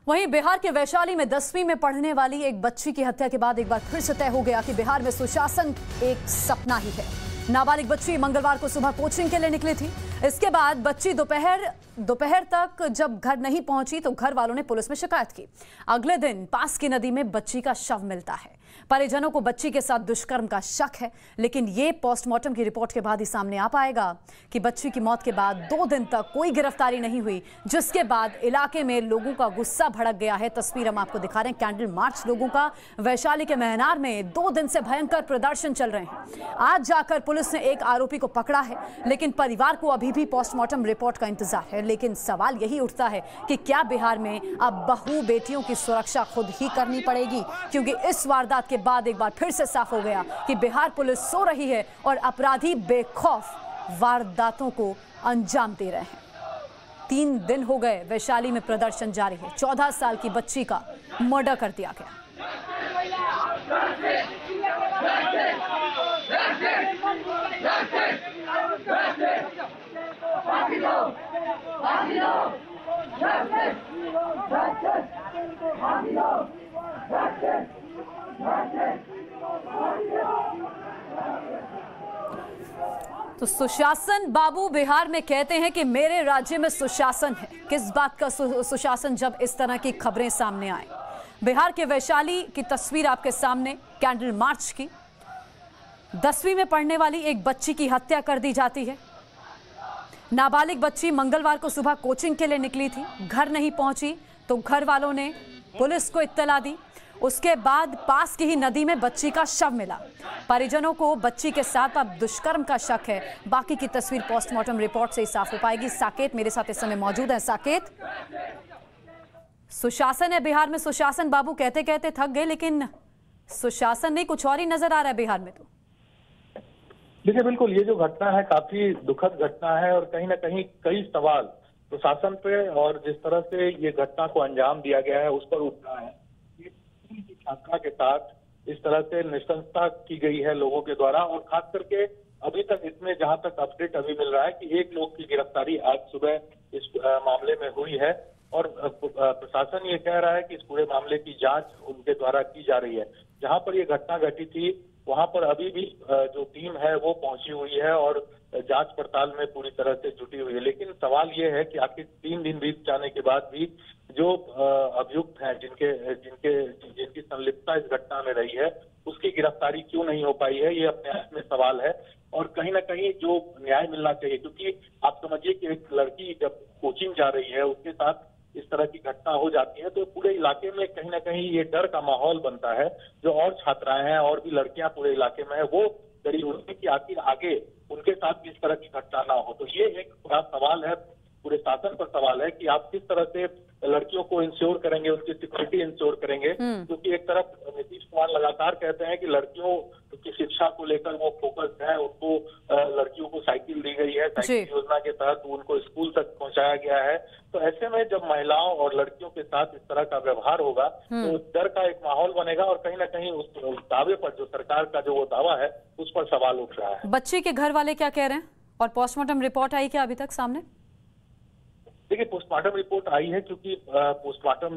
वहीं बिहार के वैशाली में 10वीं में पढ़ने वाली एक बच्ची की हत्या के बाद एक बार फिर से तय हो गया कि बिहार में सुशासन एक सपना ही है। नाबालिग बच्ची मंगलवार को सुबह कोचिंग के लिए निकली थी। इसके बाद बच्ची दोपहर तक जब घर नहीं पहुंची तो घर वालों ने पुलिस में शिकायत की। अगले दिन पास की नदी में बच्ची का शव मिलता है। परिजनों को बच्ची के साथ दुष्कर्म का शक है, लेकिन ये पोस्टमार्टम की रिपोर्ट के बाद ही सामने आ पाएगा कि बच्ची की मौत के बाद 2 दिन तक कोई गिरफ्तारी नहीं हुई, जिसके बाद इलाके में लोगों का गुस्सा भड़क गया है। तस्वीर हम आपको दिखा रहे हैं, कैंडल मार्च लोगों का वैशाली के महनार में 2 दिन से भयंकर प्रदर्शन चल रहे हैं। आज जाकर पुलिस ने एक आरोपी को पकड़ा है, लेकिन परिवार को अभी भी पोस्टमार्टम रिपोर्ट का इंतजार है। लेकिन सवाल यही उठता है कि क्या बिहार में अब बहू बेटियों की सुरक्षा खुद ही करनी पड़ेगी, क्योंकि इस वारदात के बाद एक बार फिर से साफ हो गया कि बिहार पुलिस सो रही है और अपराधी बेखौफ वारदातों को अंजाम दे रहे हैं। 3 दिन हो गए वैशाली में प्रदर्शन जारी है। 14 साल की बच्ची का मर्डर कर दिया गया। तो सुशासन बाबू बिहार में कहते हैं कि मेरे राज्य में सुशासन है। किस बात का सुशासन, जब इस तरह की खबरें सामने आए। बिहार के वैशाली की तस्वीर आपके सामने, कैंडल मार्च की। 10वीं में पढ़ने वाली एक बच्ची की हत्या कर दी जाती है। नाबालिग बच्ची मंगलवार को सुबह कोचिंग के लिए निकली थी, घर नहीं पहुंची तो घर वालों ने पुलिस को इत्तला दी। उसके बाद पास की ही नदी में बच्ची का शव मिला। परिजनों को बच्ची के साथ अब दुष्कर्म का शक है। बाकी की तस्वीर पोस्टमार्टम रिपोर्ट से ही साफ हो पाएगी। साकेत मेरे साथ इस समय मौजूद है। साकेत, सुशासन है बिहार में। सुशासन बाबू कहते कहते थक गए, लेकिन सुशासन नहीं, कुछ और ही नजर आ रहा है बिहार में। तो देखिए, बिल्कुल ये जो घटना है काफी दुखद घटना है और कहीं ना कहीं कई सवाल प्रशासन पे और जिस तरह से ये घटना को अंजाम दिया गया है उस पर उठ रहा है। छात्रा के साथ इस तरह से नृशंसता की गई है लोगों के द्वारा, और खास करके अभी तक इसमें जहां तक अपडेट अभी मिल रहा है कि एक लोग की गिरफ्तारी आज सुबह इस मामले में हुई है और प्रशासन ये कह रहा है कि इस पूरे मामले की जांच उनके द्वारा की जा रही है। जहां पर ये घटना घटी थी वहां पर अभी भी जो टीम है वो पहुंची हुई है और जांच पड़ताल में पूरी तरह से जुटी हुई है। लेकिन सवाल ये है कि आखिर 3 दिन बीत जाने के बाद भी जो अभियुक्त हैं जिनकी संलिप्तता इस घटना में रही है उसकी गिरफ्तारी क्यों नहीं हो पाई है, ये अपने आप में सवाल है। और कहीं ना कहीं जो न्याय मिलना चाहिए, क्योंकि आप समझिए कि एक लड़की जब कोचिंग जा रही है उसके साथ इस तरह की घटना हो जाती है तो पूरे इलाके में कहीं ना कहीं ये डर का माहौल बनता है। जो और छात्राएं हैं और भी लड़कियां पूरे इलाके में है वो डरी हुई है कि आखिर आगे उनके साथ इस तरह की घटना ना हो। तो ये एक बड़ा सवाल है, पूरे शासन पर सवाल है कि आप किस तरह से लड़कियों को इंश्योर करेंगे, उनकी सिक्योरिटी इंश्योर करेंगे। क्योंकि एक तरफ नीतीश कुमार लगातार कहते हैं कि लड़कियों की शिक्षा को लेकर वो फोकस्ड है, उनको लड़कियों को साइकिल दी गई है, साइकिल योजना के तहत उनको स्कूल तक पहुंचाया गया है। तो ऐसे में जब महिलाओं और लड़कियों के साथ इस तरह का व्यवहार होगा तो डर का एक माहौल बनेगा और कहीं ना कहीं उस दावे पर जो सरकार का जो वो दावा है उस पर सवाल उठ रहा है। बच्ची के घर वाले क्या कह रहे हैं और पोस्टमार्टम रिपोर्ट आई क्या अभी तक सामने? देखिए, पोस्टमार्टम रिपोर्ट आई है क्योंकि पोस्टमार्टम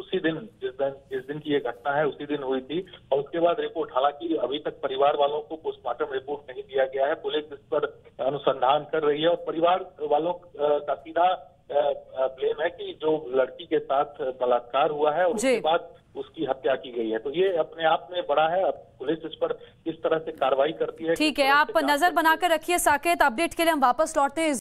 उसी दिन जिस दिन की ये घटना है उसी दिन हुई थी और उसके बाद रिपोर्ट, हालांकि अभी तक परिवार वालों को पोस्टमार्टम रिपोर्ट नहीं दिया गया है। पुलिस इस पर अनुसंधान कर रही है और परिवार वालों का सीधा ब्लेम है कि जो लड़की के साथ बलात्कार हुआ है और उसके बाद उसकी हत्या की गई है। तो ये अपने आप में बड़ा है। अब पुलिस इस पर किस तरह से कार्रवाई करती है। ठीक है, आप नजर बनाकर रखिए साकेत। अपडेट के लिए हम वापस लौटते हैं।